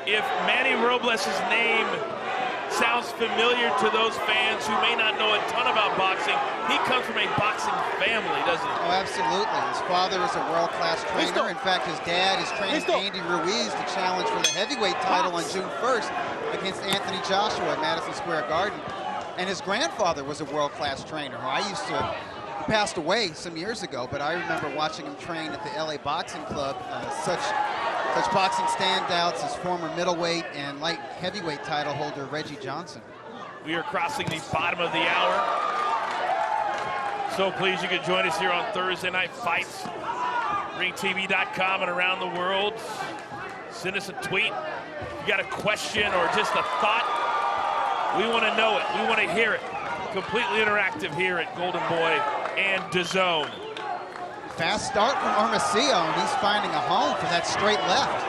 if Manny Robles' name sounds familiar to those fans who may not know a ton about boxing, he comes from a boxing family, doesn't he? Oh, absolutely. His father is a world-class trainer. In fact, his dad is training Andy Ruiz to challenge for the heavyweight title on June 1st against Anthony Joshua at Madison Square Garden. And his grandfather was a world-class trainer who I used to, he passed away some years ago, but I remember watching him train at the LA Boxing Club. Such boxing standouts as former middleweight and light heavyweight title holder Reggie Johnson. We are crossing the bottom of the hour. So pleased you could join us here on Thursday Night Fights. RingTV.com and around the world. Send us a tweet. If you got a question or just a thought, we want to know it. We want to hear it. Completely interactive here at Golden Boy and DAZN. Fast start from Hermosillo, and he's finding a home for that straight left.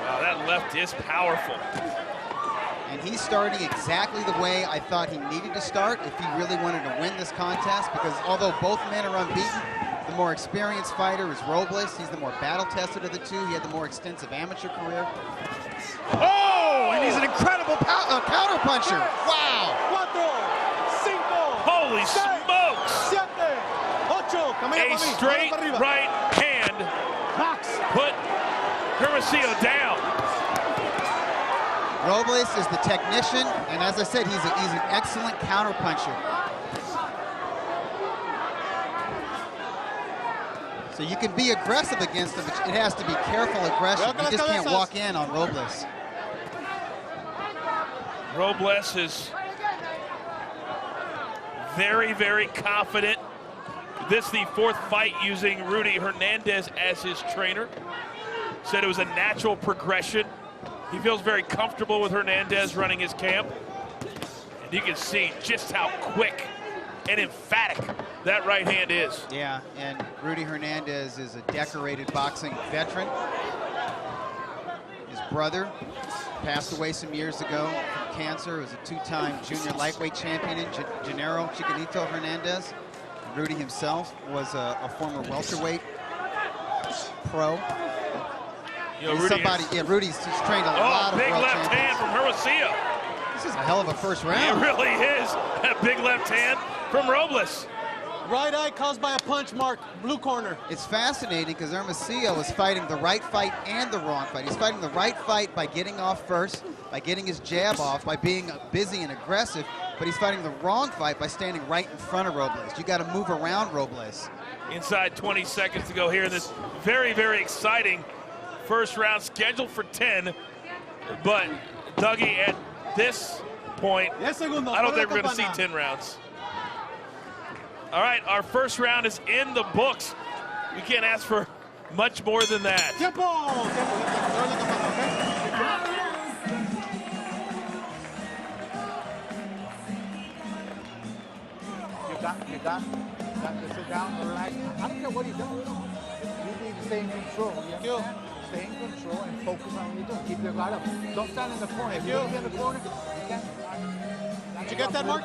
Wow, that left is powerful. And he's starting exactly the way I thought he needed to start if he really wanted to win this contest, because although both men are unbeaten, the more experienced fighter is Robles. He's the more battle-tested of the two. He had the more extensive amateur career. Oh, and he's an incredible counter puncher. Wow. Holy smokes! A straight right hand put Hermosillo down. Robles is the technician, and as I said, he's an excellent counter puncher. So you can be aggressive against him, but it has to be careful aggression. You just can't walk in on Robles. Robles is very, very confident. This is the fourth fight using Rudy Hernandez as his trainer. Said it was a natural progression. He feels very comfortable with Hernandez running his camp. And you can see just how quick and emphatic that right hand is. Yeah, and Rudy Hernandez is a decorated boxing veteran. His brother passed away some years ago from cancer. He was a two-time junior lightweight champion in Gennaro Chiquinito Hernandez. Rudy himself was a former welterweight pro. You know, Rudy's trained a lot of big world left champions. hand from Hermosillo. This is a hell of a first round. It really is. A big left hand from Robles. Right eye caused by a punch mark, blue corner. It's fascinating because Hermosillo is fighting the right fight and the wrong fight. He's fighting the right fight by getting off first, by getting his jab off, by being busy and aggressive, but he's fighting the wrong fight by standing right in front of Robles. You got to move around Robles. Inside 20 seconds to go here in this very, very exciting first round, scheduled for 10. But Dougie, at this point, I don't think we're going to see 10 rounds. All right, our first round is in the books. We can't ask for much more than that. You got to sit down and relax. I don't care what he's doing. You need to stay in control. You understand? Stay in control and focus on what you're doing. Keep your guard up. Don't stand in the corner. If you don't get in the corner, you can't. Did you get that, Mark?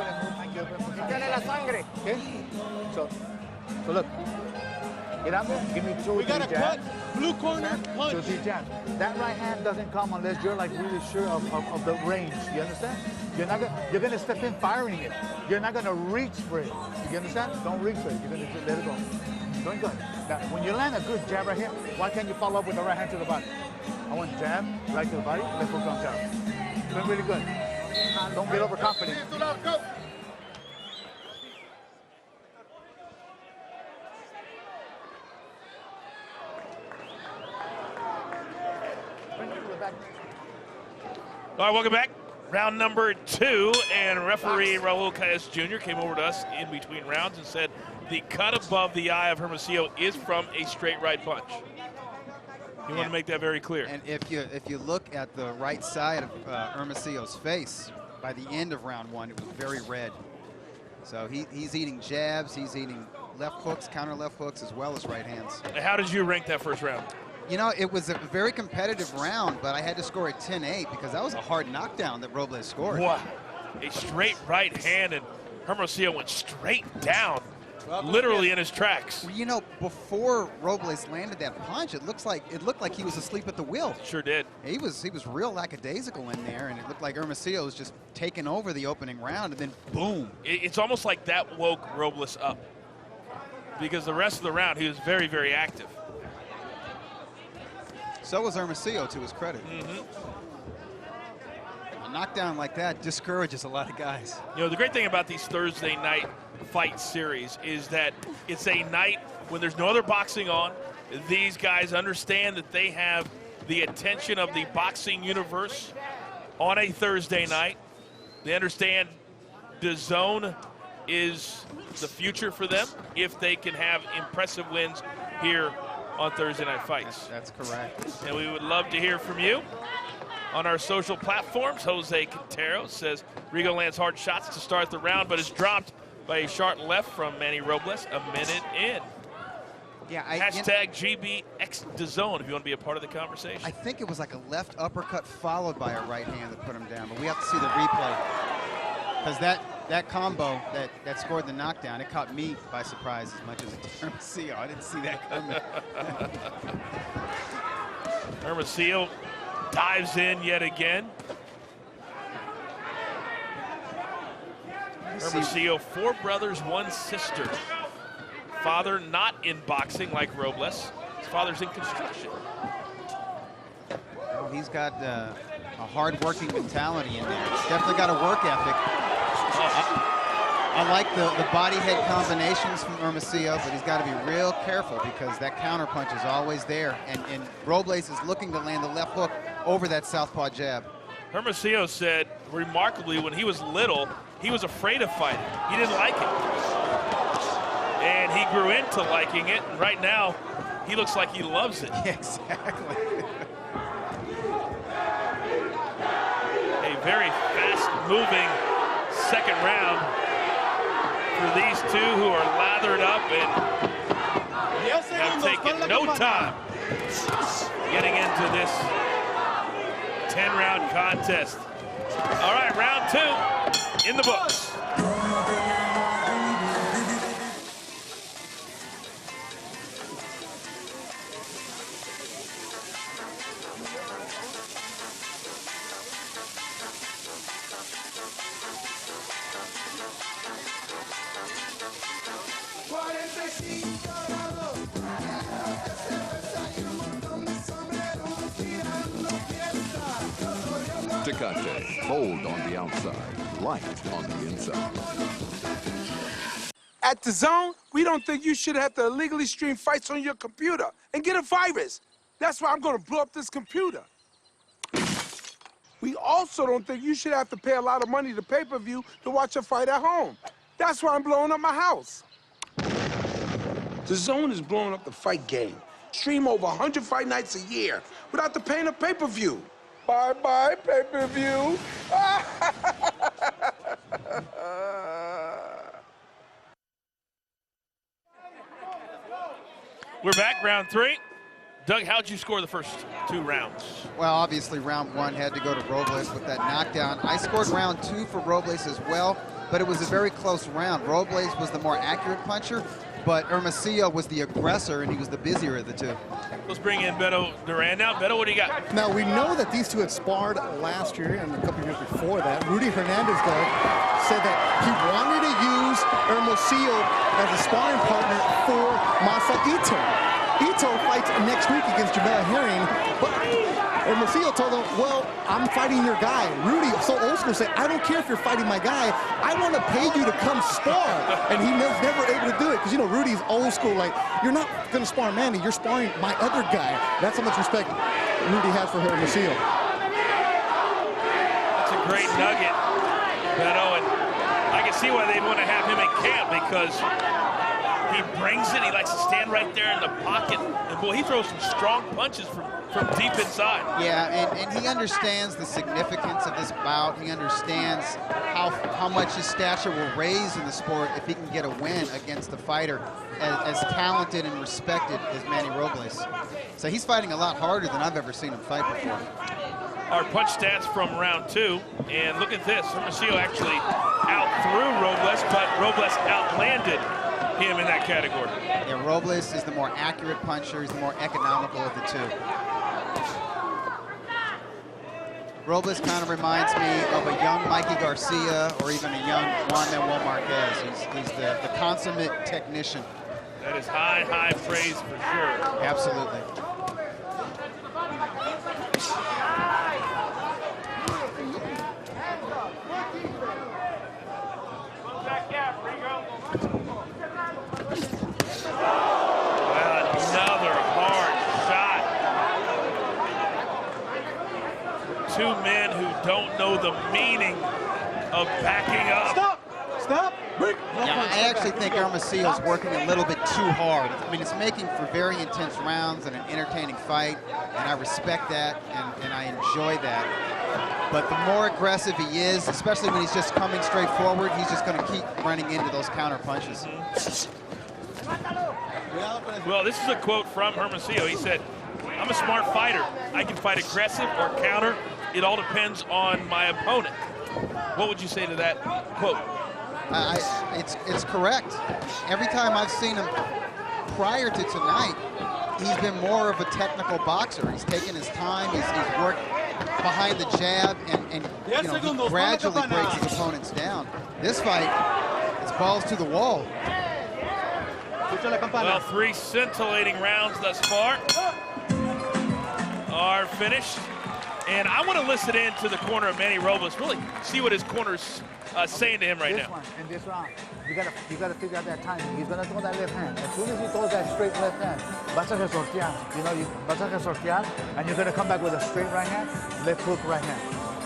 Okay? So look. Get out there. Give me 2 or 3 We got a cut, jabs. blue corner, 2 punch. or 3 jabs. That right hand doesn't come unless you're like really sure of the range. You understand? You're gonna step in firing it. You're not gonna reach for it. You understand? Don't reach for it. You're gonna just let it go. Doing good. Now, when you land a good jab right here, why can't you follow up with the right hand to the body? I want jab, right to the body, left hook on top. Doing really good. Don't get overconfident. All right, welcome back. Round number 2, and referee Raul Caes Jr. came over to us in between rounds and said the cut above the eye of Hermosillo is from a straight right punch. You want to make that very clear. And if you look at the right side of Hermosillo's face, by the end of round 1, it was very red. So he's eating jabs, he's eating left hooks, counter left hooks, as well as right hands. How did you rank that first round? You know, it was a very competitive round, but I had to score a 10-8 because that was a hard knockdown that Robles scored. Wow. A straight right hand, and Hermosillo went straight down literally in his tracks. You know, before Robles landed that punch, it looked like he was asleep at the wheel. Sure did. He was real lackadaisical in there, and it looked like Hermosillo was just taking over the opening round, and then boom. It's almost like that woke Robles up, because the rest of the round he was very, very active. So was Hermosillo, to his credit. A knockdown like that discourages a lot of guys. You know, the great thing about these Thursday night fight series is that it's a night when there's no other boxing on. These guys understand that they have the attention of the boxing universe on a Thursday night. They understand DAZN is the future for them if they can have impressive wins here on Thursday Night Fights. That's correct. And we would love to hear from you on our social platforms. Jose Quintero says Rigo lands hard shots to start the round, but is dropped by a sharp left from Manny Robles a minute in. Yeah, Hashtag GBXDAZN if you want to be a part of the conversation. I think it was like a left uppercut followed by a right hand that put him down, but we have to see the replay. Because that combo that scored the knockdown, it caught me by surprise as much as it did Hermosillo. I didn't see that coming. Hermosillo dives in yet again. Hermosillo, 4 brothers, 1 sister. Father not in boxing like Robles. His father's in construction. Well, he's got a hard-working mentality in there. He's definitely got a work ethic. I like the body-head combinations from Hermosillo, but he's got to be real careful because that counterpunch is always there. And Robles is looking to land the left hook over that southpaw jab. Hermosillo said, remarkably, when he was little, he was afraid of fighting. He didn't like it. And he grew into liking it. And right now, he looks like he loves it. Yeah, exactly. A very fast-moving second round for these two who are lathered up and have taken no time getting into this 10-round contest. All right, round 2 in the books. Tecate, bold on the outside, light on the inside. At DAZN, we don't think you should have to illegally stream fights on your computer and get a virus. That's why I'm gonna blow up this computer. We also don't think you should have to pay a lot of money to pay-per-view to watch a fight at home. That's why I'm blowing up my house. DAZN is blowing up the fight game. Stream over 100 fight nights a year without the paying of pay-per-view. Bye-bye, pay-per-view. We're back, round 3. Doug, how'd you score the first 2 rounds? Well, obviously, round 1 had to go to Robles with that knockdown. I scored round 2 for Robles as well, but it was a very close round. Robles was the more accurate puncher, but Hermosillo was the aggressor, and he was the busier of the two. Let's bring in Beto Duran now. Beto, what do you got? Now, we know that these two had sparred last year and a couple years before that. Rudy Hernandez, though, said that he wanted to use Hermosillo as a sparring partner for Masa Ito. Ito fights next week against Jamel Herring, but Hermosillo told him, well, I'm fighting your guy. Rudy, so old school, said, I don't care if you're fighting my guy. I want to pay you to come spar. And he was never able to do it because, you know, Rudy's old school, like, you're not going to spar Manny, you're sparring my other guy. That's how much respect Rudy has for Hermosillo. That's a great nugget, Beto, and I can see why they want to have him in camp because he brings it. He likes to stand right there in the pocket. And, boy, he throws some strong punches from deep inside. Yeah, and he understands the significance of this bout. He understands how much his stature will raise in the sport if he can get a win against a fighter as talented and respected as Manny Robles. So he's fighting a lot harder than I've ever seen him fight before. Our punch stats from round 2, and look at this. Hermosillo actually out-threw Robles, but Robles outlanded him in that category. Yeah, Robles is the more accurate puncher. He's the more economical of the two. Robles kind of reminds me of a young Mikey Garcia or even a young Juan Manuel Marquez. He's the consummate technician. That is high, high praise for sure. Absolutely. Another hard shot. Two men who don't know the meaning of backing up. Stop! Yeah, I actually think Hermosillo's working a little bit too hard. I mean, it's making for very intense rounds and an entertaining fight, and I respect that, and I enjoy that. But the more aggressive he is, especially when he's just coming straight forward, he's just going to keep running into those counter punches. Well, this is a quote from Hermosillo. He said, "I'm a smart fighter. I can fight aggressive or counter. It all depends on my opponent." What would you say to that quote? It's correct. Every time I've seen him prior to tonight, he's been more of a technical boxer. He's taken his time. He's worked behind the jab, and you know, he gradually breaks his opponents down. This fight, it's balls to the wall. Well, 3 scintillating rounds thus far are finished. And I want to listen in to the corner of Manny Robles, really see what his corner's saying to him right now. In this round, you gotta figure out that timing. He's gonna throw that left hand. As soon as he throws that straight left hand, vas a resortear. You know, vas a resortear, and you're gonna come back with a straight right hand, left hook right hand.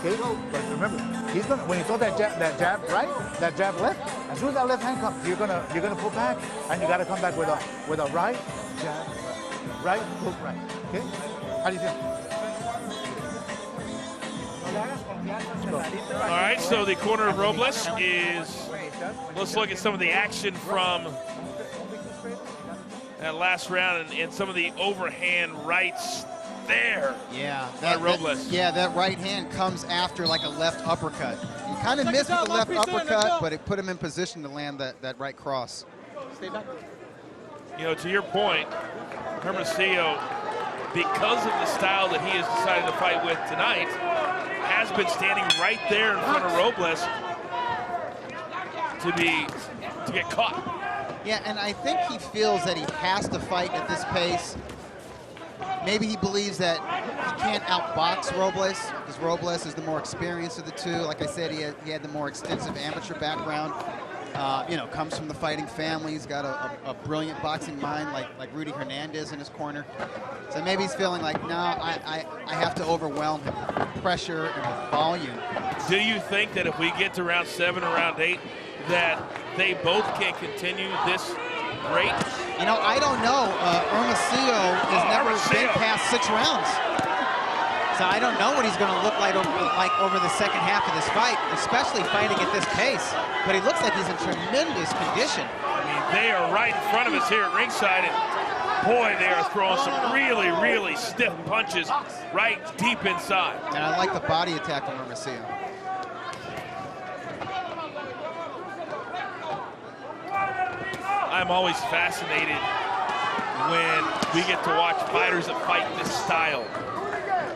Okay, but remember, he's gonna when you throw that jab right, that jab left. As soon as that left hand comes, you're gonna pull back, and you gotta come back with a right jab, right hook right. Okay, how do you feel? All right, so the corner of Robles is, let's look at some of the action from that last round and some of the overhand rights there. Yeah, Robles. That right hand comes after like a left uppercut. He kind of missed with the left uppercut, but it put him in position to land that right cross. Stay back. You know, to your point, Hermosillo, because of the style that he has decided to fight with tonight, has been standing right there in front of Robles to get caught. Yeah, and I think he feels that he has to fight at this pace. Maybe he believes that he can't outbox Robles because Robles is the more experienced of the two. Like I said, he had the more extensive amateur background. You know, comes from the fighting family. He's got a brilliant boxing mind like Rudy Hernandez in his corner. So maybe he's feeling like, no, I have to overwhelm him with pressure and with volume. Do you think that if we get to round 7 or round 8, that they both can continue this rate? You know, I don't know. Hermosillo has never been past 6 rounds. So I don't know what he's going to look like over the second half of this fight, especially fighting at this pace. But he looks like he's in tremendous condition. I mean, they are right in front of us here at ringside, and boy, they are throwing some really, really stiff punches right deep inside. And I like the body attack from Hermosillo. I'm always fascinated when we get to watch fighters that fight this style,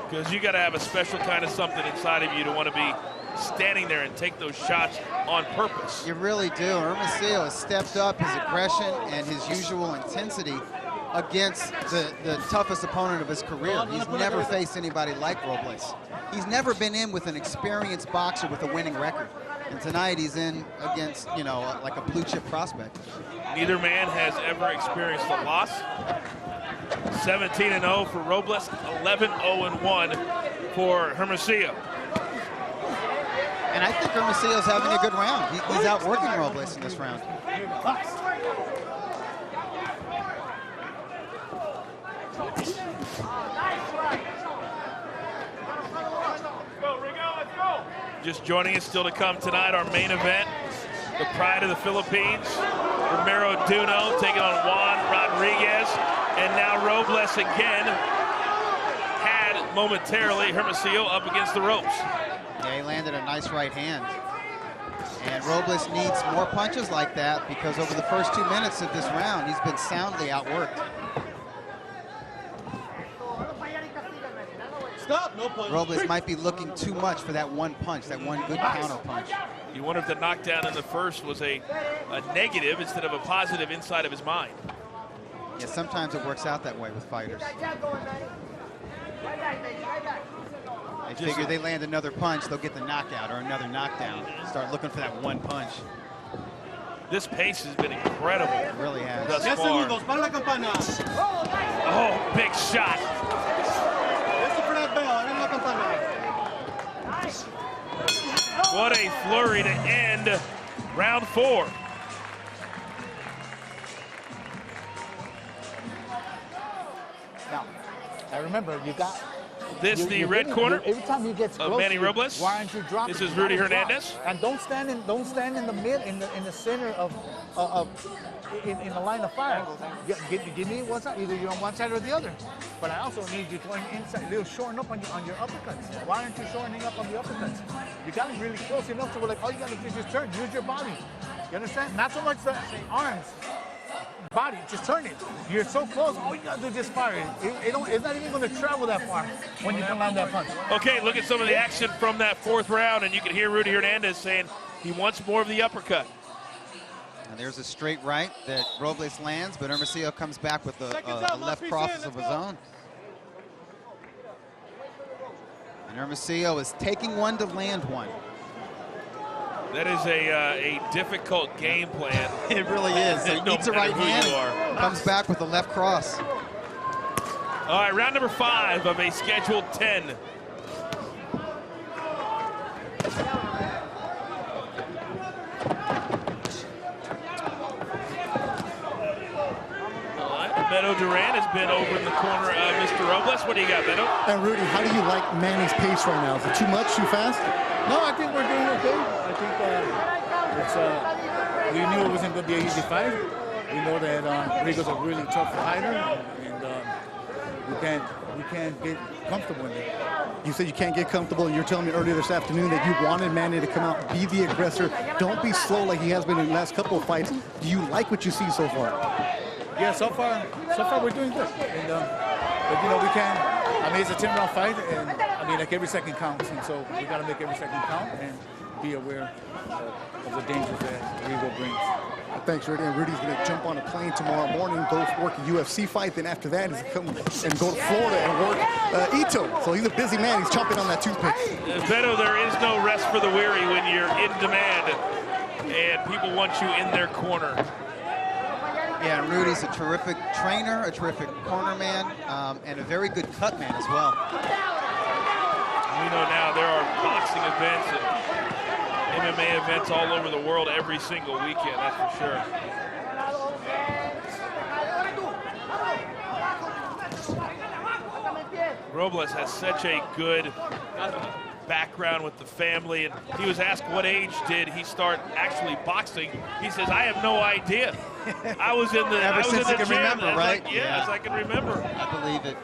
because you got to have a special kind of something inside of you to want to be standing there and take those shots on purpose. You really do. Hermosillo has stepped up his aggression and his usual intensity against the toughest opponent of his career. He's never faced anybody like Robles. He's never been in with an experienced boxer with a winning record. And tonight he's in against, you know, like a blue chip prospect. Neither man has ever experienced a loss. 17-0 for Robles, 11-0-1 for Hermosillo. And I think Hermosillo's having a good round. He's outworking Robles in this round. Just joining us still to come tonight, our main event, the pride of the Philippines, Romero Duno taking on Juan Rodriguez, and now Robles again had momentarily Hermosillo up against the ropes. Yeah, he landed a nice right hand. And Robles needs more punches like that because over the first 2 minutes of this round, he's been soundly outworked. Stop, no punch. Robles might be looking too much for that one punch, that one good counter punch. You wonder if the knockdown in the first was a negative instead of a positive inside of his mind. Yeah, sometimes it works out that way with fighters. They figure they land another punch, they'll get the knockout or another knockdown. Start looking for that one punch. This pace has been incredible. It really has. Thus far. Oh, big shot. What a flurry to end round 4. Now, I remember you got this the red corner every time you get close of Manny Robles. Why aren't you dropping? This is Rudy Hernandez. And don't stand in the mid in the center of in the line of fire. Give me one side, either you're on one side or the other. But I also need you going inside, a little shorten up on your uppercuts. Why aren't you shortening up on the uppercuts? You got it really close enough to where like all you got to do is just turn, use your body. You understand? Not so much the arms. Body, just turn it. You're so close, all you gotta do is just fire it. It's not even gonna travel that far when you can land that punch. Okay, look at some of the action from that 4th round, and you can hear Rudy Hernandez saying he wants more of the uppercut. And there's a straight right that Robles lands, but Hermosillo comes back with a left cross of his own. And Hermosillo is taking one to land one. That is a difficult game plan. It really is. So he needs a right hand, comes back with a left cross. All right, round number 5 of a scheduled 10. Beto Duran has been over in the corner of Mr. Robles. What do you got, Beto? And Rudy, how do you like Manny's pace right now? Is it too much, too fast? No, I think we're doing okay. I think we knew it wasn't going to be an easy fight. We know that Rigo's a really tough fighter, and we can't get comfortable in it. You said you can't get comfortable. You're telling me earlier this afternoon that you wanted Manny to come out, be the aggressor. Don't be slow like he has been in the last couple of fights. Do you like what you see so far? Yeah, so far we're doing good. And, but you know, we can. I mean, it's a 10-round fight, and I mean, like every second counts, and so we got to make every second count and be aware of the dangers that Rigo brings. Thanks, Rudy. And Rudy's going to jump on a plane tomorrow morning, go work a UFC fight. Then after that, he's come and go to Florida and work Ito. So he's a busy man. He's chomping on that toothpick. Beto, there is no rest for the weary when you're in demand, and people want you in their corner. Yeah, and Rudy's a terrific trainer, a terrific corner man, and a very good cut man as well. We know now there are boxing events and MMA events all over the world every single weekend, that's for sure. Robles has such a good background with the family, and he was asked what age did he start actually boxing. He says, I have no idea. I was in the Ever since you can gym. remember, right? Like, yeah, as I can remember. I believe it.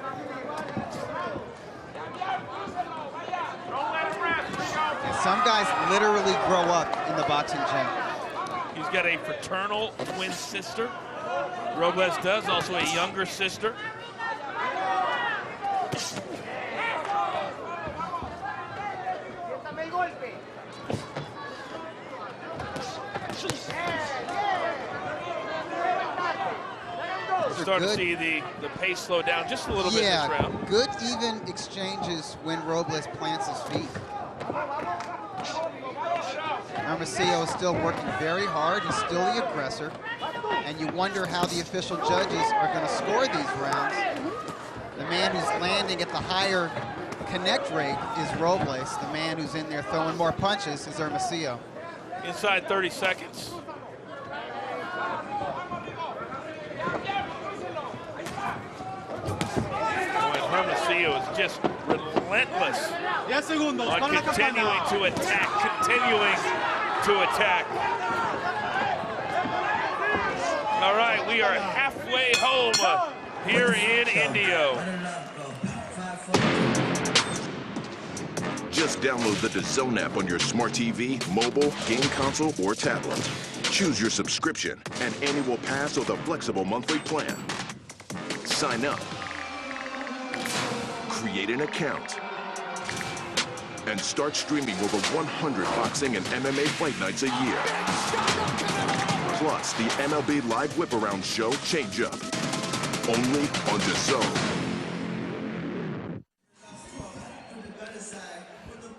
And some guys literally grow up in the boxing gym. He's got a fraternal twin sister. Robles does, also a younger sister. We're starting to see the pace slow down just a little bit this round. Good even exchanges when Robles plants his feet. Hermosillo is still working very hard. He's still the aggressor. And you wonder how the official judges are going to score these rounds. The man who's landing at the higher connect rate is Robles. The man who's in there throwing more punches is Hermosillo. Inside 30 seconds. Hermosillo is just relentless on continuing to attack. All right, we are halfway home here in Indio. Just download the DAZN app on your smart TV, mobile, game console, or tablet. Choose your subscription and annual pass or the flexible monthly plan. Sign up, create an account, and start streaming over 100 boxing and MMA fight nights a year. Plus, the MLB Live Whip-Around Show Change Up. Only on DAZN.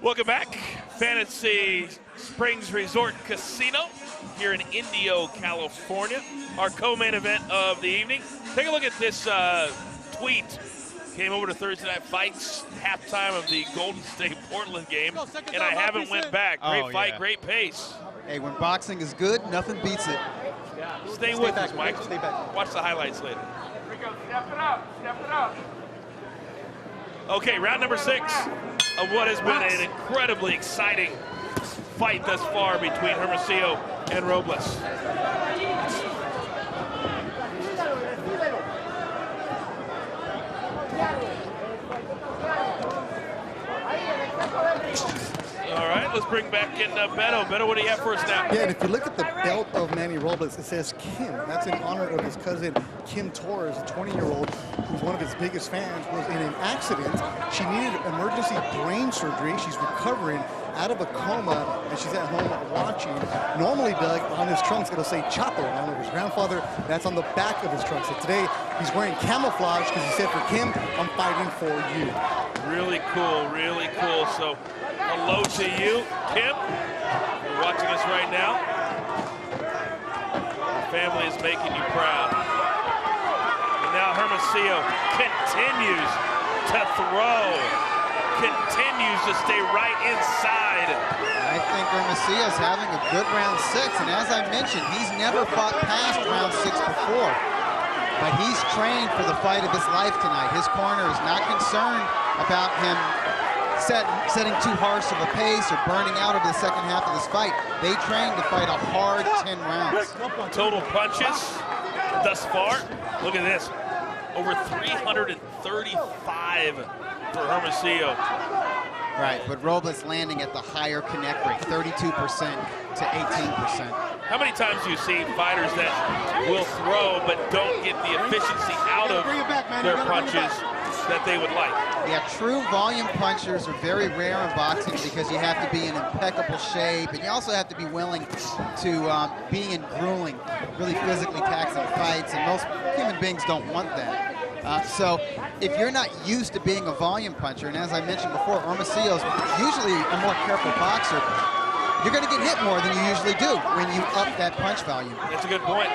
Welcome back. Fantasy Springs Resort Casino here in Indio, California. Our co-main event of the evening. Take a look at this tweet. Came over to Thursday Night Fights, halftime of the Golden State Portland game, and I haven't went back. Great fight, great pace. Hey, when boxing is good, nothing beats it. Stay with us, Michael. Stay back. Watch the highlights later. Rico, step it up, step it up. Okay, round number 6 of what has been an incredibly exciting fight thus far between Hermosillo and Robles. All right, let's bring back in Beto. Beto, what do you have for us now? Yeah, and if you look at the belt of Manny Robles, it says Kim. That's in honor of his cousin, Kim Torres, a 20-year-old who's one of his biggest fans, was in an accident. She needed emergency brain surgery. She's recovering out of a coma, and she's at home watching. Normally, Doug, on his trunks, it'll say Chato, in honor of his grandfather. That's on the back of his trunks. So today, he's wearing camouflage because he said, for Kim, I'm fighting for you. Really cool, really cool. So, hello to you, Kim. You're watching us right now. Your family is making you proud. And now Hermosillo continues to throw, continues to stay right inside. I think Hermosillo's having a good round 6, and as I mentioned, he's never fought past round 6 before. But he's trained for the fight of his life tonight. His corner is not concerned about him setting too harsh of a pace or burning out over the second half of this fight. They trained to fight a hard 10 rounds. Total punches thus far. Look at this. Over 335 for Hermosillo. Right, but Robles landing at the higher connect rate, 32% to 18%. How many times do you see fighters that will throw but don't get the efficiency out of their punches that they would like? Yeah, true volume punchers are very rare in boxing because you have to be in impeccable shape, and you also have to be willing to be in grueling, really physically taxing fights, and most human beings don't want that. So if you're not used to being a volume puncher, and as I mentioned before, Hermosillo's usually a more careful boxer, you're going to get hit more than you usually do when you up that punch volume. That's a good point.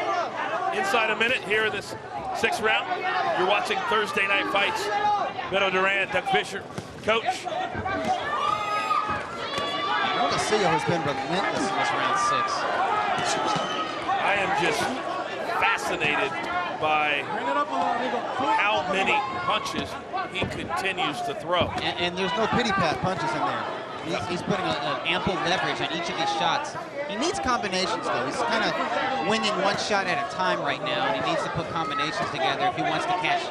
Inside a minute here in this 6th round, you're watching Thursday Night Fights. Beto Duran, Doug Fisher, coach. Hermosillo has been relentless in this round 6. I am just fascinated by how many punches he continues to throw. And there's no pity-pat punches in there. He's putting an ample leverage on each of these shots. He needs combinations, though. He's kind of winging one shot at a time right now, and he needs to put combinations together if he wants to catch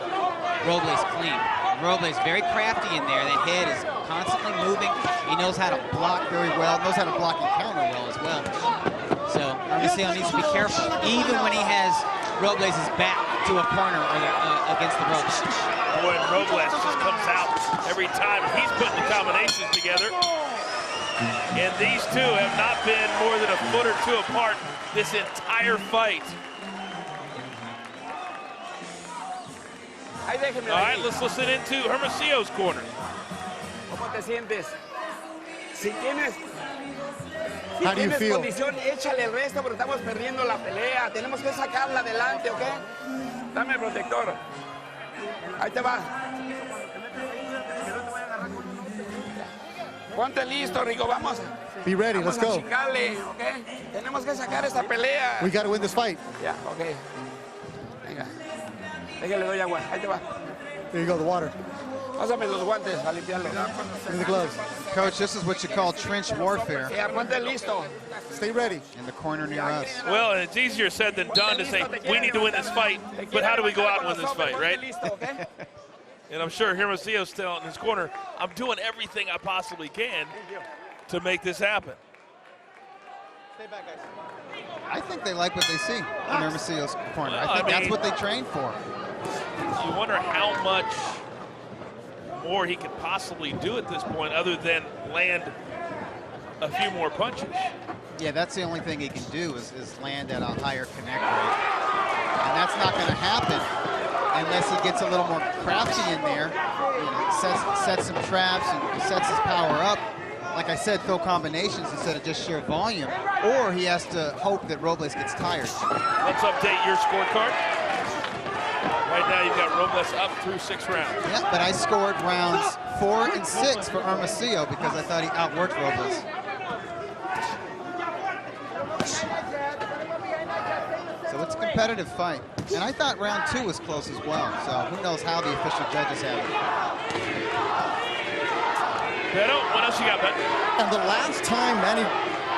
Robles clean. Robles very crafty in there. That head is constantly moving. He knows how to block very well, knows how to block and counter well as well. So Hermosillo needs to be careful, even when he has Robles' back to a corner or against the ropes. Boy, and Robles just comes out every time. He's putting the combinations together. And these two have not been more than a foot or two apart this entire fight. All right, let's listen into Hermosillo's corner. ¿Cómo te sientes? Si tienes How do you feel? condición, échale el resto porque estamos perdiendo la pelea. Tenemos que sacarla adelante, ¿ok? Dame el protector. Ahí te va. Ponte listo, Rigo, vamos. Be ready, let's go. Chingarle, ¿ok? Tenemos que sacar esta pelea. We got to win this fight. Ya, ok. Venga. Déjale, doy agua. Ahí te va. There you go, the water. Pásame los guantes a limpiarlo. And the gloves. Coach, this is what you call trench warfare. Ya, ponte listo. Stay ready. In the corner near us. Well, it's easier said than done to say, we need to win this fight, but how do we go out and win this fight, right? And I'm sure Hermosillo's still in his corner. I'm doing everything I possibly can to make this happen. Stay back, guys. I think they like what they see in Hermosillo's corner. I think that's what they trained for. You wonder how much more he could possibly do at this point other than land a few more punches. Yeah, that's the only thing he can do is land at a higher connect rate. And that's not going to happen unless he gets a little more crafty in there, sets some traps and sets his power up. Like I said, throw combinations instead of just sheer volume. Or he has to hope that Robles gets tired. Let's update your scorecard. Right now you've got Robles up through 6 rounds. Yeah, but I scored rounds 4 and 6 for Hermosillo because I thought he outworked Robles. So it's a competitive fight. And I thought round 2 was close as well. So who knows how the official judges have it. Beto, what else you got, Ben? And the last time Manny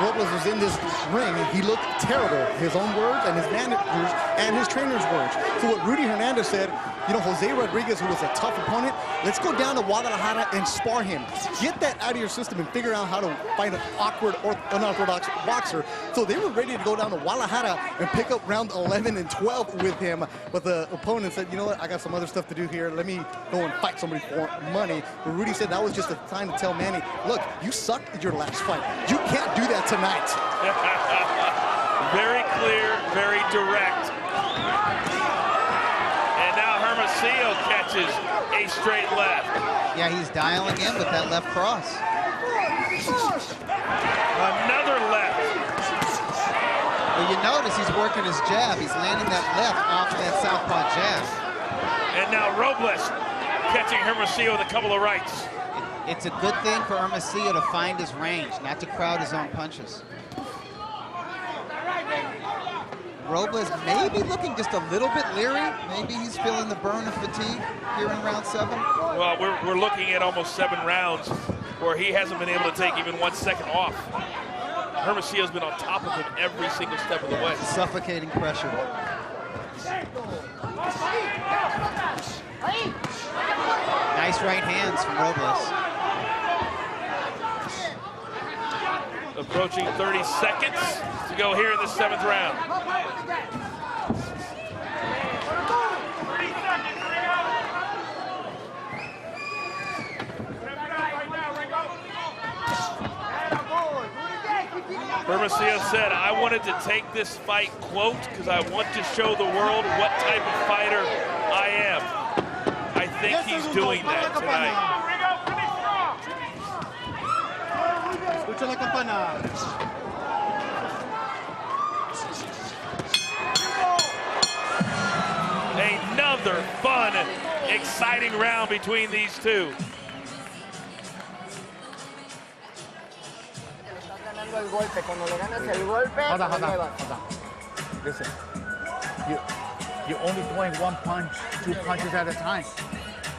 Robles was in this ring, he looked terrible. His own words and his managers and his trainer's words. So what Rudy Hernandez said, you know, Jose Rodriguez, who was a tough opponent, let's go down to Guadalajara and spar him. Get that out of your system and figure out how to fight an awkward or unorthodox boxer. So they were ready to go down to Guadalajara and pick up round 11 and 12 with him. But the opponent said, you know what, I got some other stuff to do here. Let me go and fight somebody for money. But Rudy said that was just a time to tell Manny, look, you sucked at your last fight. You can't do that tonight. Very clear, very direct. And now Hermosillo catches a straight left. Yeah, he's dialing in with that left cross. Another left. Well, you notice he's working his jab. He's landing that left off that southpaw jab. And now Robles catching Hermosillo with a couple of rights. It's a good thing for Hermosillo to find his range, not to crowd his own punches. Robles maybe looking just a little bit leery. Maybe he's feeling the burn of fatigue here in round 7. Well, we're looking at almost 7 rounds where he hasn't been able to take even 1 second off. Hermosillo's been on top of him every single step of the way. Suffocating pressure. Nice right hands from Robles. Approaching 30 seconds to go here in the 7th round. Hermosillo said, I wanted to take this fight, quote, because I want to show the world what type of fighter I am. I think he's doing that tonight. Escucha la campana. Another fun, exciting round between these two. Hold on. Listen, you're only throwing 1 punch, 2 punches at a time.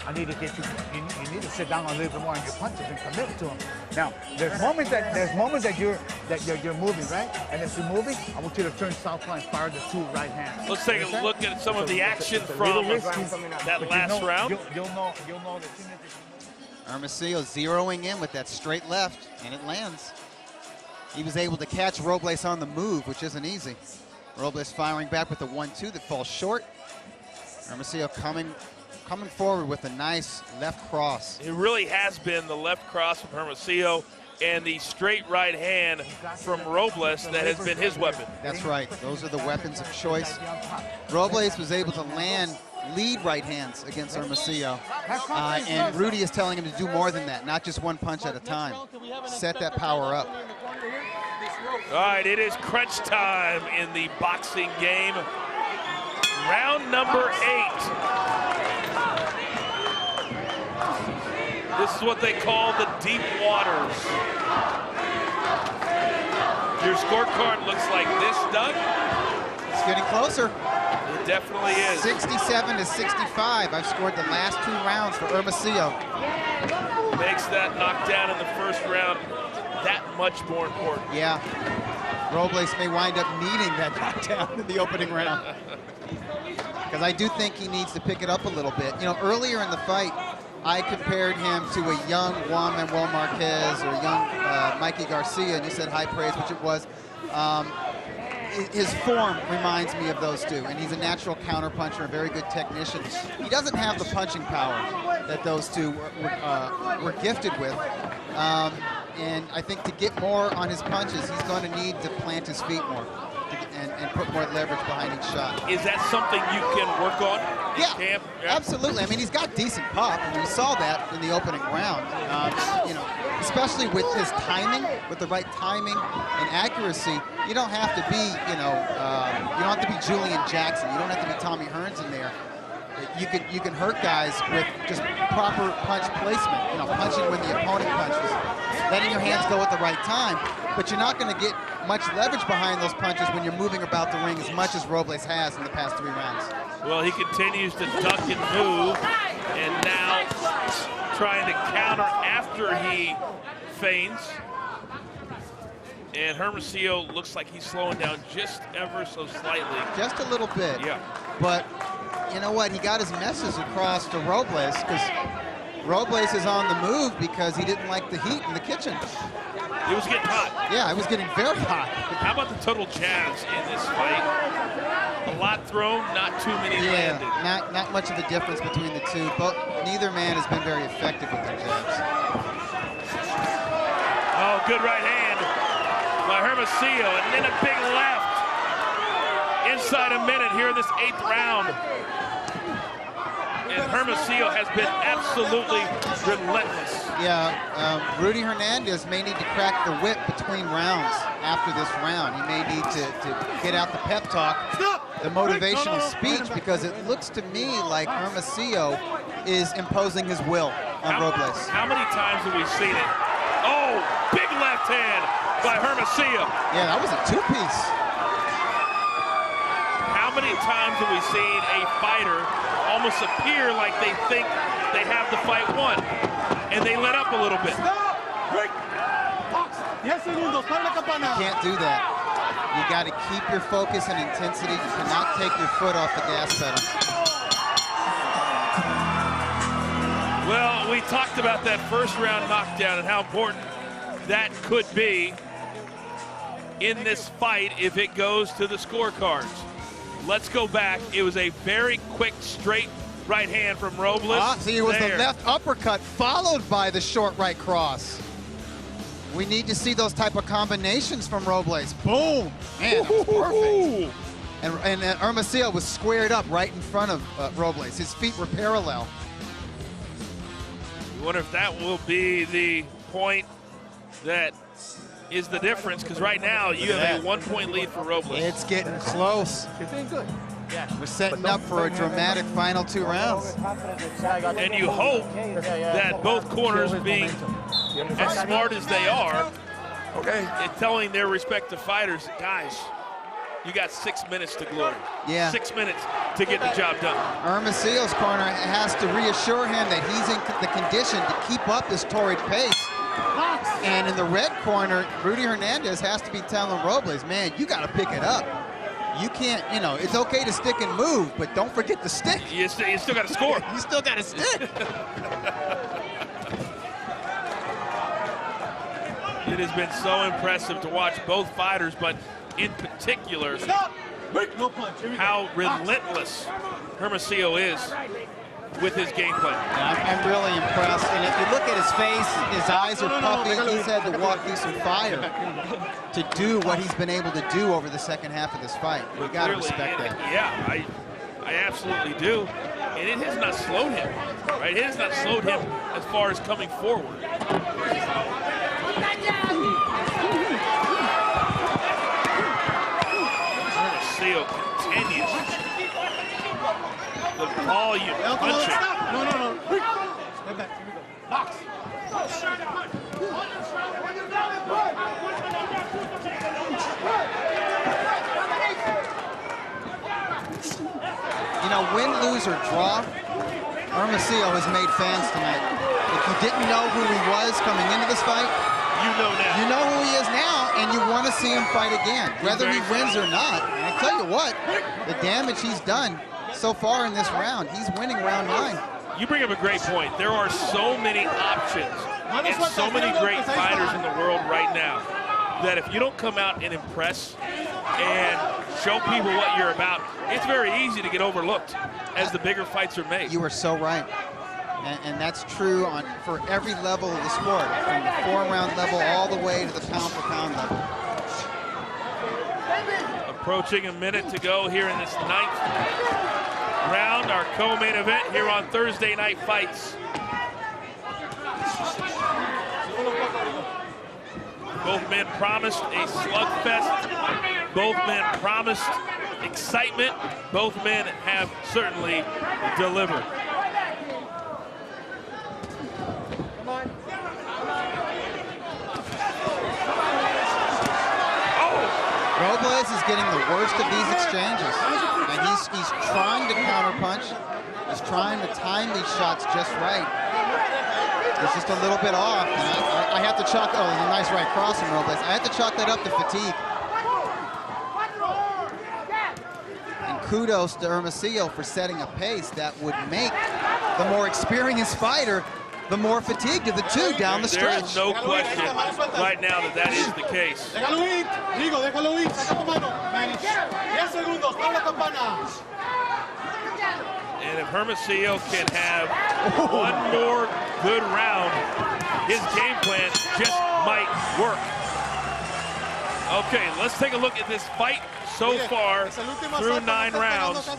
I need to get you. You need to sit down a little bit more on your punches and commit to them. Now, there's moments that you're moving, right? And as you're moving, I want you to turn southpaw and fire the 2 right hands. Let's take a look at some of the action from that last round. You'll know the thing that Hermosillo zeroing in with that straight left, and it lands. He was able to catch Robles on the move, which isn't easy. Robles firing back with the 1-2 that falls short. Hermosillo coming forward with a nice left cross. It really has been the left cross from Hermosillo and the straight right hand from Robles that has been his weapon. That's right. Those are the weapons of choice. Robles was able to land lead right hands against Hermosillo. And Rudy is telling him to do more than that, not just 1 punch at a time. Set that power up. All right, it is crunch time in the boxing game. Round number 8. This is what they call the deep waters. Your scorecard looks like this, Doug. It's getting closer. It definitely is. 67 to 65. I've scored the last 2 rounds for Hermosillo. Makes that knockdown in the first round that much more important. Yeah. Robles may wind up needing that knockdown in the opening round. because I do think he needs to pick it up a little bit. You know, earlier in the fight, I compared him to a young Juan Manuel Marquez or young Mikey Garcia, and you said high praise, which it was. His form reminds me of those two, and he's a natural counterpuncher, a very good technician. He doesn't have the punching power that those two were gifted with. And I think to get more on his punches, he's going to need to plant his feet more and put more leverage behind each shot. Is that something you can work on in camp? Yeah, absolutely. I mean, he's got decent pop, and we saw that in the opening round. You know, especially with his timing, with the right timing and accuracy. You don't have to be, you don't have to be Julian Jackson. You don't have to be Tommy Hearns in there. You can hurt guys with just proper punch placement. You know, punching when the opponent punches, letting your hands go at the right time. But you're not going to get much leverage behind those punches when you're moving about the ring as much as Robles has in the past 3 rounds. Well, he continues to duck and move, and now trying to counter after he feigns. And Hermosillo looks like he's slowing down just ever so slightly. Just a little bit. Yeah. But you know what? He got his message across to Robles, because Robles is on the move because he didn't like the heat in the kitchen. It was getting hot. Yeah, it was getting very hot. How about the total jabs in this fight? A lot thrown, not too many landed. Not much of a difference between the two, but neither man has been very effective with their jabs. Oh, good right hand by Hermosillo, and then a big left. Inside a minute here in this 8th round. And Hermosillo has been absolutely relentless. Yeah, Rudy Hernandez may need to crack the whip between rounds after this round. He may need to get out the pep talk, the motivational speech, because it looks to me like Hermosillo is imposing his will on Robles. How many times have we seen it? Oh, big left hand by Hermosillo. Yeah, that was a 2-piece. How many times have we seen a fighter almost appear like they think they have the fight won, and they let up a little bit? You can't do that. You got to keep your focus and intensity. You cannot take your foot off the gas pedal. Well, we talked about that first round knockdown and how important that could be in this fight if it goes to the scorecards. Let's go back. It was a very quick, straight right hand from Robles. See, it was the left uppercut followed by the short right cross. We need to see those type of combinations from Robles. Boom! Man, that was perfect. And Hermosillo was squared up right in front of Robles. His feet were parallel. I wonder if that will be the point that is the difference, because right now you have a 1-point lead for Robles. It's getting close. We're setting up for a dramatic final 2 rounds. And you hope that both corners, being as smart as they are, and telling their respective fighters, guys, you got 6 minutes to glory. Yeah. 6 minutes to get the job done. Hermosillo's corner has to reassure him that he's in the condition to keep up this torrid pace. And in the red corner, Rudy Hernandez has to be telling Robles, man, you got to pick it up. You can't, it's okay to stick and move, but don't forget to stick. You still got to score. You still got to stick. It has been so impressive to watch both fighters, but in particular, how relentless Hermosillo is with his game plan. I'm really impressed. And if you look at his face, his eyes are puffy. He's had to walk through some fire to do what he's been able to do over the second half of this fight. We got to respect that. Yeah, I absolutely do. And it has not slowed him, right? It has not slowed him as far as coming forward. Hermosillo continues the volume punching. No. Step back. Here we go. Box. Win, lose, or draw, Hermosillo has made fans tonight. If you didn't know who he was coming into this fight, you know now. You know who he is now, and you want to see him fight again, whether he wins or not. And I tell you what, the damage he's done so far in this round. He's winning round 9. You bring up a great point. There are so many options and so many great fighters in the world right now that if you don't come out and impress and show people what you're about, it's very easy to get overlooked as the bigger fights are made. You are so right. And that's true for every level of the sport, from the 4-round level all the way to the pound-for-pound level. Approaching a minute to go here in this 9th round, our co-main event here on Thursday Night Fights. Both men promised a slugfest. Both men promised excitement. Both men have certainly delivered. Robles is getting the worst of these exchanges. And he's trying to counterpunch. He's trying to time these shots just right. He's just a little bit off. And I have to chalk, oh, a nice right cross from Robles. I have to chalk that up to fatigue. And kudos to Hermosillo for setting a pace that would make the more experienced fighter the more fatigued of the two down the stretch. There is no question right now that is the case. And if Hermosillo can have one more good round, his game plan just might work. Okay, let's take a look at this fight so far through 9 rounds.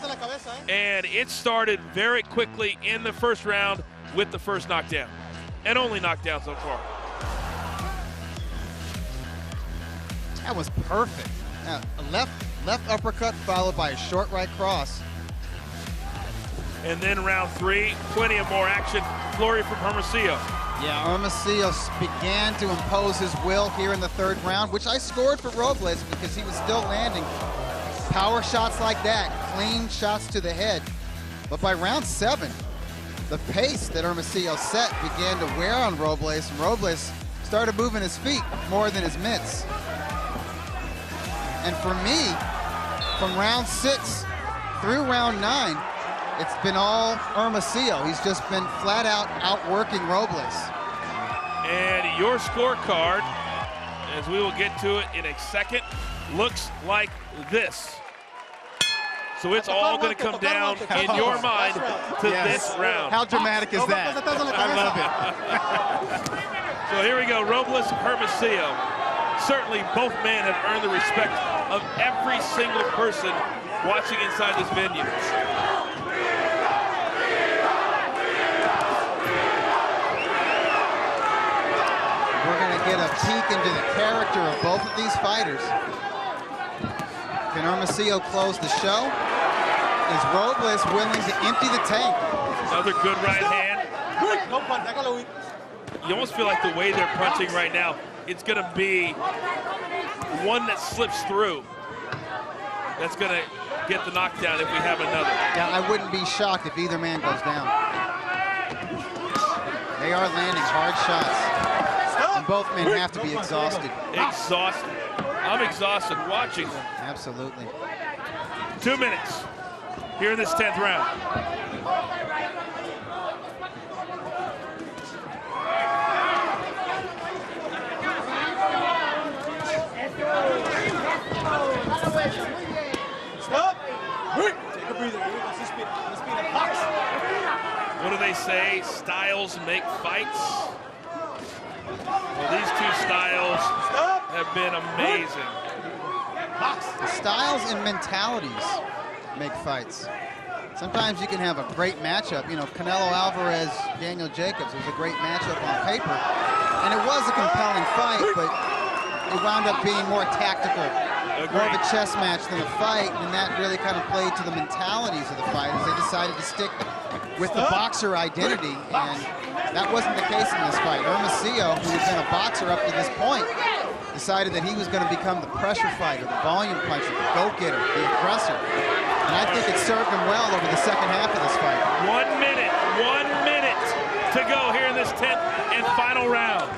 And it started very quickly in the first round with the first knockdown, and only knockdown so far. That was perfect. A left uppercut followed by a short right cross. And then round 3, plenty of more action. Flurry from Hermosillo. Yeah, Hermosillo began to impose his will here in the 3rd round, which I scored for Robles because he was still landing power shots like that, clean shots to the head. But by round 7, the pace that Hermosillo set began to wear on Robles, and Robles started moving his feet more than his mitts. And for me, from round 6 through round 9, it's been all Hermosillo. He's just been flat out outworking Robles. And your scorecard, as we will get to it in a second, looks like this. So it's all going to come down in your mind to this round. How dramatic is that? I love it. So here we go, Robles, Hermosillo. Certainly both men have earned the respect of every single person watching inside this venue. We're going to get a peek into the character of both of these fighters. Can Hermosillo close the show? Is Robles willing to empty the tank? Another good right hand. You almost feel like the way they're punching right now, it's going to be one that slips through. That's going to get the knockdown if we have another. Yeah, I wouldn't be shocked if either man goes down. They are landing hard shots. And both men have to be exhausted. Exhausted. I'm exhausted watching them. Absolutely. 2 minutes here in this 10th round. Stop. Take a breather. What do they say? Styles make fights. Well, these two styles have been amazing. The styles and mentalities make fights. Sometimes you can have a great matchup. You know, Canelo Alvarez, Daniel Jacobs was a great matchup on paper. And it was a compelling fight, but it wound up being more tactical, more of a chess match than a fight, and that really kind of played to the mentalities of the fighters. They decided to stick with the boxer identity, and that wasn't the case in this fight. Hermosillo, who had been a boxer up to this point, decided that he was going to become the pressure fighter, the volume puncher, the go-getter, the aggressor. And I think it served him well over the second half of this fight. 1 minute to go here in this 10th and final round.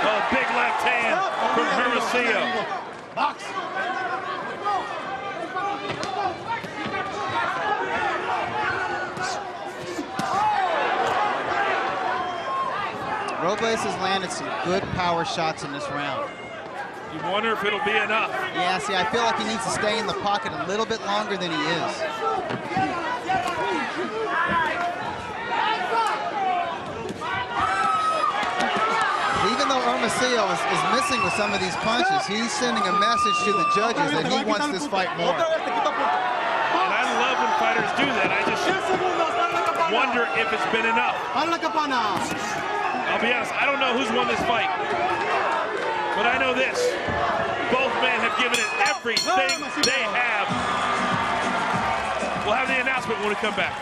Oh, big left hand from Hermosillo. Robles has landed some good power shots in this round. You wonder if it'll be enough. Yeah, see, I feel like he needs to stay in the pocket a little bit longer than he is. Even though Hermosillo is missing with some of these punches, he's sending a message to the judges that he wants this fight more. And I love when fighters do that. I just wonder if it's been enough. I'll be honest, I don't know who's won this fight. But I know this. Both men have given it everything they have. We'll have the announcement when we come back.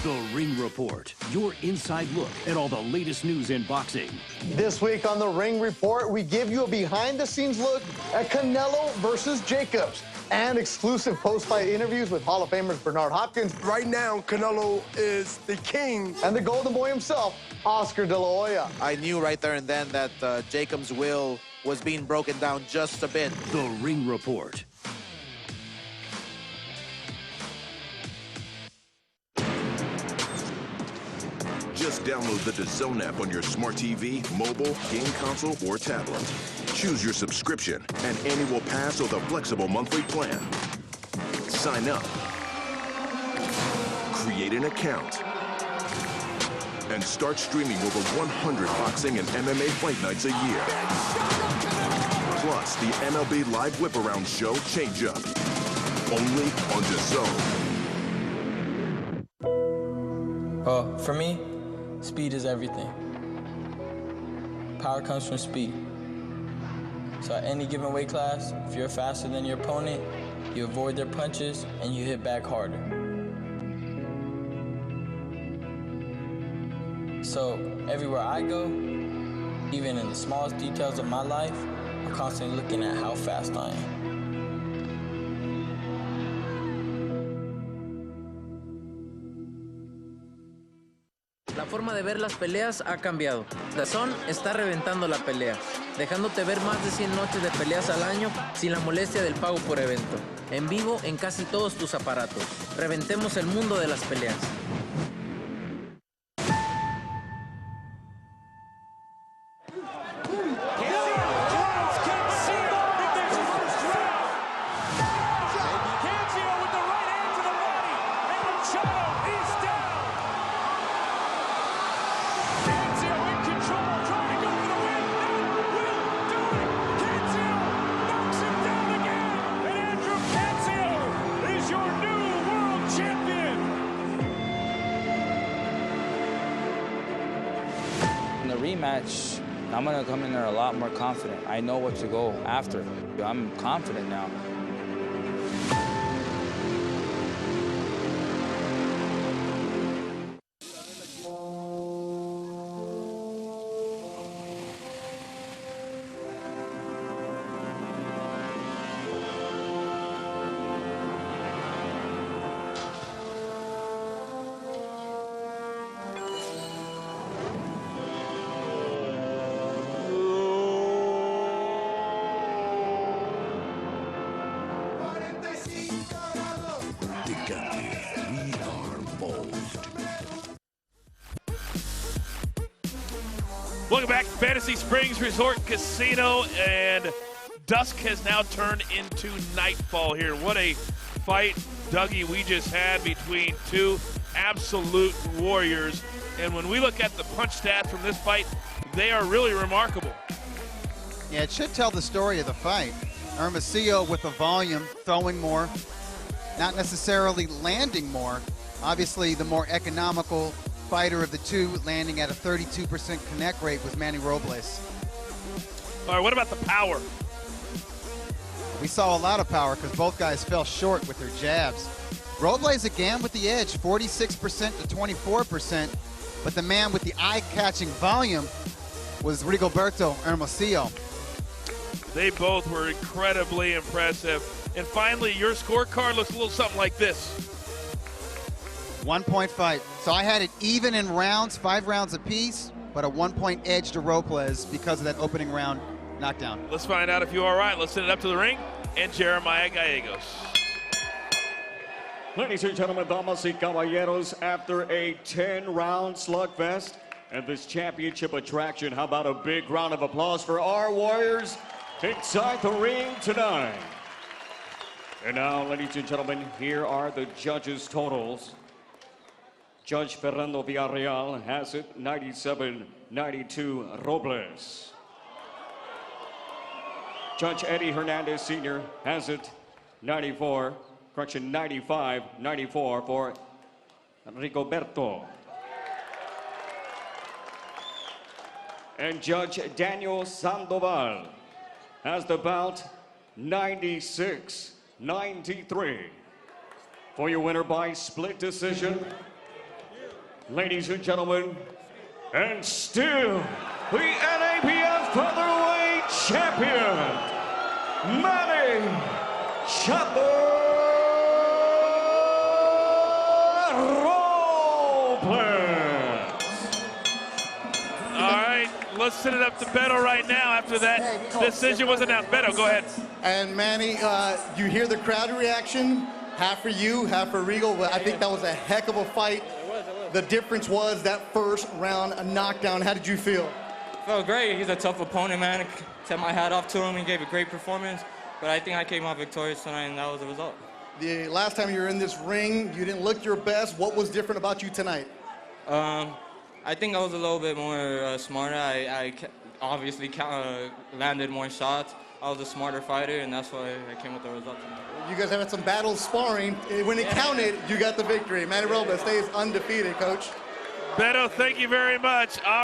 The Ring Report, your inside look at all the latest news in boxing. This week on The Ring Report, we give you a behind-the-scenes look at Canelo versus Jacobs and exclusive post-fight interviews with Hall of Famers Bernard Hopkins. Right now, Canelo is the king. And the Golden Boy himself, Oscar De La Hoya. I knew right there and then that Jacobs' will was being broken down just a bit. The Ring Report. Just download the DAZN app on your smart TV, mobile, game console, or tablet. Choose your subscription, an annual pass, or the flexible monthly plan. Sign up. Create an account. And start streaming over 100 boxing and MMA fight nights a year. Plus, the MLB Live Whip-Around Show Change Up. Only on DAZN. Well, for me, speed is everything. Power comes from speed. So at any given weight class, if you're faster than your opponent, you avoid their punches and you hit back harder. So everywhere I go, even in the smallest details of my life, I'm constantly looking at how fast I am. La forma de ver las peleas ha cambiado. DAZN está reventando la pelea, dejándote ver más de 100 noches de peleas al año sin la molestia del pago por evento. En vivo en casi todos tus aparatos. Reventemos el mundo de las peleas. Rematch, I'm gonna come in there a lot more confident. I know what to go after. I'm confident now. Welcome back to Fantasy Springs Resort Casino, and dusk has now turned into nightfall here. What a fight, Dougie, we just had between two absolute warriors. And when we look at the punch stats from this fight, they are really remarkable. Yeah, it should tell the story of the fight. Hermosillo with the volume, throwing more, not necessarily landing more. Obviously, the more economical fighter of the two, landing at a 32% connect rate, was Manny Robles. All right, what about the power? We saw a lot of power because both guys fell short with their jabs. Robles again with the edge, 46% to 24%, but the man with the eye-catching volume was Rigoberto Hermosillo. They both were incredibly impressive. And finally, your scorecard looks a little something like this. 1-point fight. So I had it even in rounds, 5 rounds apiece, but a 1-point edge to Robles because of that opening round knockdown. Let's find out if you're all right. Let's send it up to the ring and Jeremiah Gallegos. Ladies and gentlemen, damas y caballeros, after a 10-round slugfest and this championship attraction, how about a big round of applause for our warriors inside the ring tonight. And now, ladies and gentlemen, here are the judges' totals. Judge Fernando Villarreal has it 97-92 Robles. Judge Eddie Hernandez Sr. has it 95-94 for Rigoberto. And Judge Daniel Sandoval has the bout 96-93. For your winner by split decision, ladies and gentlemen, and still the NABF featherweight champion, Manny Chato Robles. All right, let's send it up to Beto right now after that decision was announced. Beto, go ahead. And Manny, you hear the crowd reaction, half for you, half for Regal, but I think that was a heck of a fight. The difference was that first round knockdown. How did you feel? Felt great. He's a tough opponent, man. I set my hat off to him. He gave a great performance, but I think I came out victorious tonight, and that was the result. The last time you were in this ring, you didn't look your best. What was different about you tonight? I think I was a little bit more smarter. I obviously landed more shots. I was a smarter fighter, and that's why I came with the result tonight. You guys have had some battles sparring. When it counted, you got the victory. Manny Robles stays undefeated, Coach. Beto, thank you very much.